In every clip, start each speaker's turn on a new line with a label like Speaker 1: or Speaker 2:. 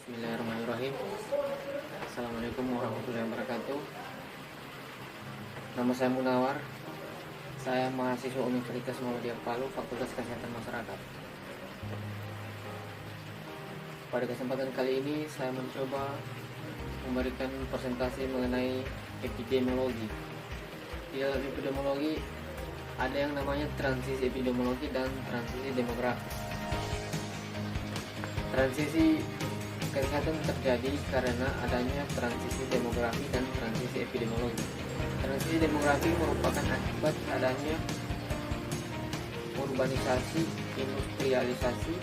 Speaker 1: Bismillahirrahmanirrahim. Assalamualaikum warahmatullahi wabarakatuh. Nama saya Munawar. Saya mahasiswa Universitas Muhammadiyah Palu, Fakultas Kesehatan Masyarakat. Pada kesempatan kali ini saya mencoba memberikan presentasi mengenai epidemiologi. Di dalam epidemiologi ada yang namanya transisi epidemiologi dan transisi demografi. Transisi kesehatan terjadi karena adanya transisi demografi dan transisi epidemiologi. Transisi demografi merupakan akibat adanya urbanisasi, industrialisasi,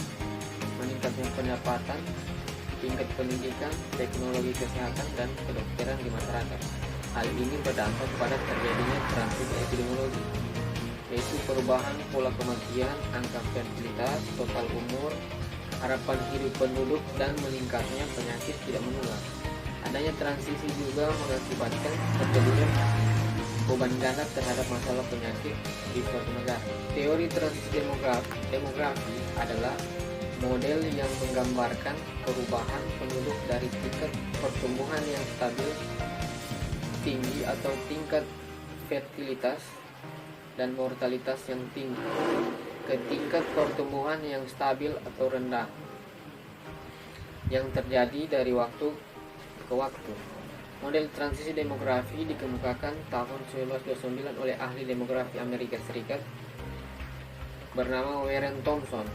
Speaker 1: meningkatnya pendapatan, tingkat pendidikan, teknologi kesehatan, dan kedokteran di masyarakat. Hal ini berdampak pada terjadinya transisi epidemiologi, yaitu perubahan pola kematian, angka fertilitas, total umur, harapan hidup penduduk, dan meningkatnya penyakit tidak menular. Adanya transisi juga mengakibatkan terjadinya beban ganda terhadap masalah penyakit di suatu negara. Teori transisi demografi adalah model yang menggambarkan perubahan penduduk dari tingkat pertumbuhan yang stabil tinggi atau tingkat fertilitas dan mortalitas yang tinggi ke tingkat pertumbuhan yang stabil atau rendah yang terjadi dari waktu ke waktu. Model transisi demografi dikemukakan tahun 1929 oleh ahli demografi Amerika Serikat bernama Warren Thompson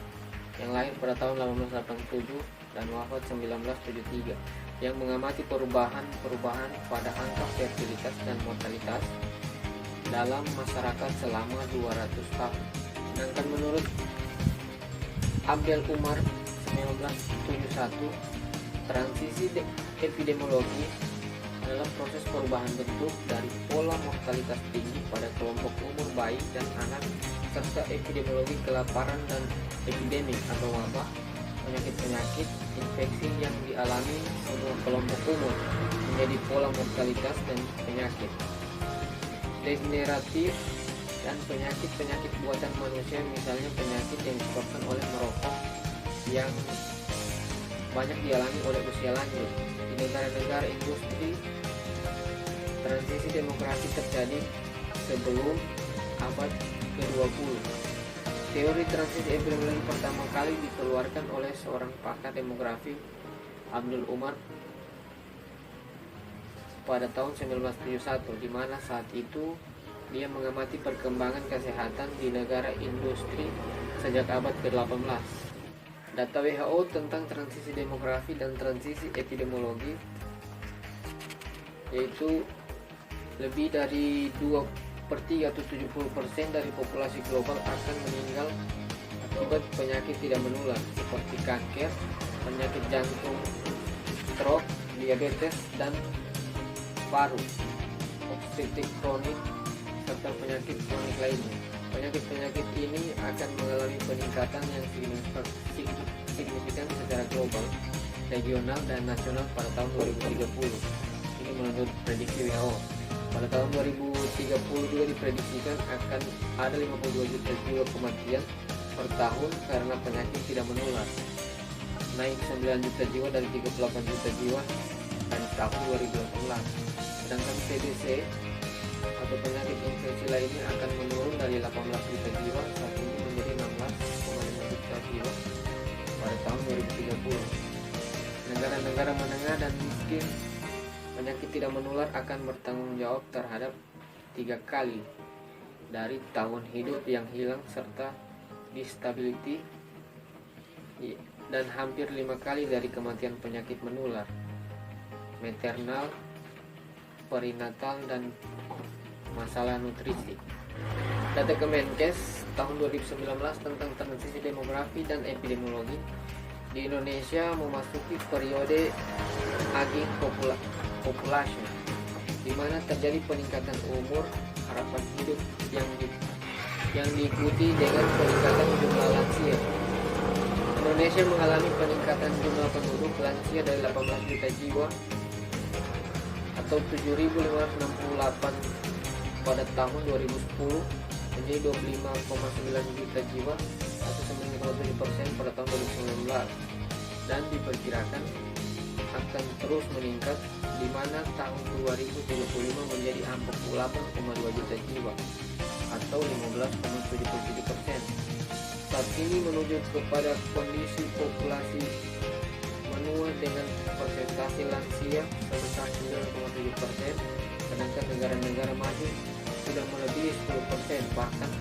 Speaker 1: yang lahir pada tahun 1887 dan wafat 1973, yang mengamati perubahan pada angka fertilitas dan mortalitas dalam masyarakat selama 200 tahun. Sedangkan menurut Abdel Umar 1971, transisi epidemiologi adalah proses perubahan bentuk dari pola mortalitas tinggi pada kelompok umur bayi dan anak serta epidemiologi kelaparan dan epidemik atau wabah, penyakit-penyakit infeksi yang dialami semua kelompok umur menjadi pola mortalitas dan penyakit degeneratif dan penyakit-penyakit buatan manusia, misalnya penyakit yang disebabkan oleh merokok yang banyak dialami oleh usia lanjut. Di negara-negara industri, transisi demografi terjadi sebelum abad ke-20. Teori transisi epidemiologi pertama kali dikeluarkan oleh seorang pakar demografi, Abdul Umar, pada tahun 1971, di mana saat itu dia mengamati perkembangan kesehatan di negara industri sejak abad ke-18. Data WHO tentang transisi demografi dan transisi epidemiologi yaitu lebih dari 2/3 atau 70% dari populasi global akan meninggal akibat penyakit tidak menular seperti kanker, penyakit jantung, stroke, diabetes, dan paru, obstetrik kronik, serta penyakit kronik lainnya. Penyakit-penyakit ini akan mengalami peningkatan yang signifikan secara global, regional, dan nasional pada tahun 2030. Ini menurut prediksi WHO. Pada tahun 2030 juga diprediksikan akan ada 52 juta jiwa kematian per tahun karena penyakit tidak menular, naik 9 juta jiwa dari 38 juta jiwa pada tahun 2018. Sedangkan TBC atau penyakit infeksi lainnya akan menurun dari 18 juta jiwa saat ini menjadi 16,5 juta jiwa pada tahun 2030. Negara-negara menengah dan miskin, penyakit tidak menular akan bertanggung jawab terhadap 3 kali dari tahun hidup yang hilang serta disability, dan hampir 5 kali dari kematian penyakit menular, maternal, perinatal, dan masalah nutrisi. Data Kemenkes tahun 2019 tentang transisi demografi dan epidemiologi di Indonesia memasuki periode aging population, di mana terjadi peningkatan umur harapan hidup yang diikuti dengan peningkatan jumlah lansia. Indonesia mengalami peningkatan jumlah penduduk lansia dari 18 juta jiwa atau 7.568 pada tahun 2010 menjadi 25,9 juta jiwa atau 9,7% pada tahun 2019, dan diperkirakan akan terus meningkat, di mana tahun 2035 menjadi 48,2 juta jiwa atau 15,77%. Saat ini menuju kepada kondisi populasi menua dengan persentase lansia sebesar 9,7%, sedangkan negara-negara maju sudah melebihi 10%, bahkan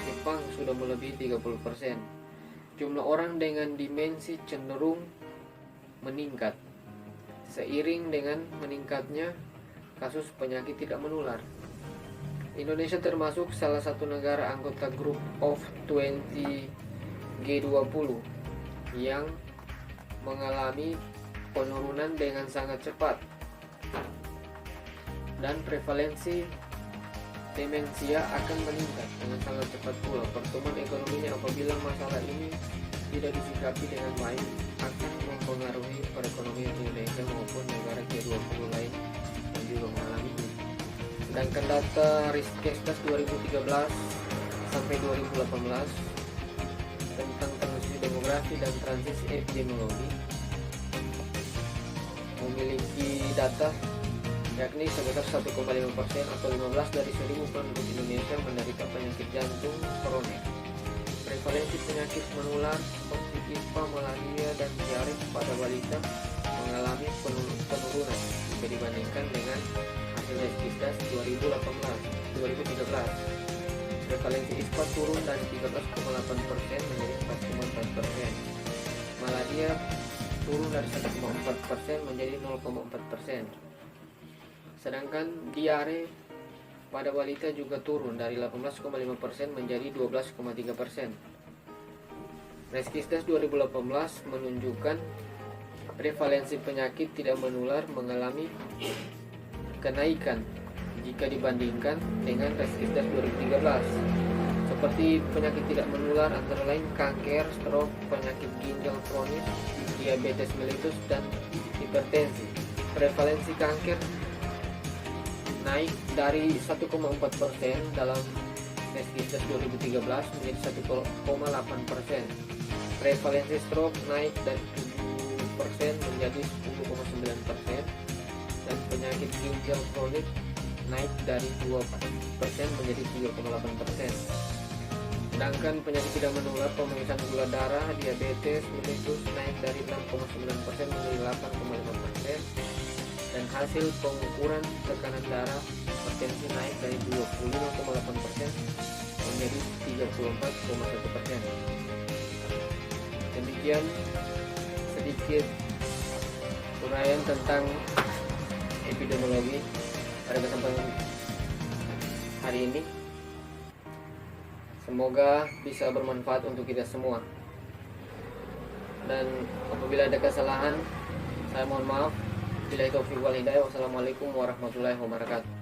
Speaker 1: Jepang sudah melebihi 30%. Jumlah orang dengan demensi cenderung meningkat seiring dengan meningkatnya kasus penyakit tidak menular. Indonesia termasuk salah satu negara anggota Group of 20 G20 yang mengalami penurunan dengan sangat cepat, dan prevalensi demensia akan meningkat dengan sangat cepat pula. Pertumbuhan ekonominya apabila masalah ini tidak disikapi dengan baik akan mempengaruhi perekonomian Indonesia maupun negara G20 lain yang juga mengalami ini. Sedangkan data Riskesdas 2013 sampai 2018 tentang transisi demografi dan transisi epidemiologi memiliki data yakni sekitar 1,5% atau 15 dari 1000 penduduk Indonesia menderita penyakit jantung koroner. Prevalensi penyakit menular seperti ispa, malaria, dan diare pada balita mengalami penurunan jika dibandingkan dengan hasil Riskesdas 2013. Prevalensi ispa turun dari 13,8% menjadi 4,4%. Malaria turun dari 1,4% menjadi 0,4%. Sedangkan diare pada balita juga turun dari 18,5% menjadi 12,3%. Riskesdas 2018 menunjukkan prevalensi penyakit tidak menular mengalami kenaikan jika dibandingkan dengan Riskesdas 2013. Seperti penyakit tidak menular antara lain kanker, stroke, penyakit ginjal kronis, diabetes mellitus, dan hipertensi. Prevalensi kanker naik dari 1,4% dalam Riskesdas 2013 menjadi 1,8%. Prevalensi stroke naik dari 7% menjadi 10,9%, dan penyakit ginjal kronik naik dari 2% menjadi 3,8%. Sedangkan penyakit tidak menular pemeriksaan gula darah, diabetes mellitus naik dari 6,9% menjadi 8,5%. Dan hasil pengukuran tekanan darah hipertensi naik dari 25,8% menjadi 34,1%. Demikian sedikit uraian tentang epidemiologi pada kesempatan hari ini. Semoga bisa bermanfaat untuk kita semua. Dan apabila ada kesalahan, saya mohon maaf. Billahi taufiq wal hidayah. Wassalamualaikum warahmatullahi wabarakatuh.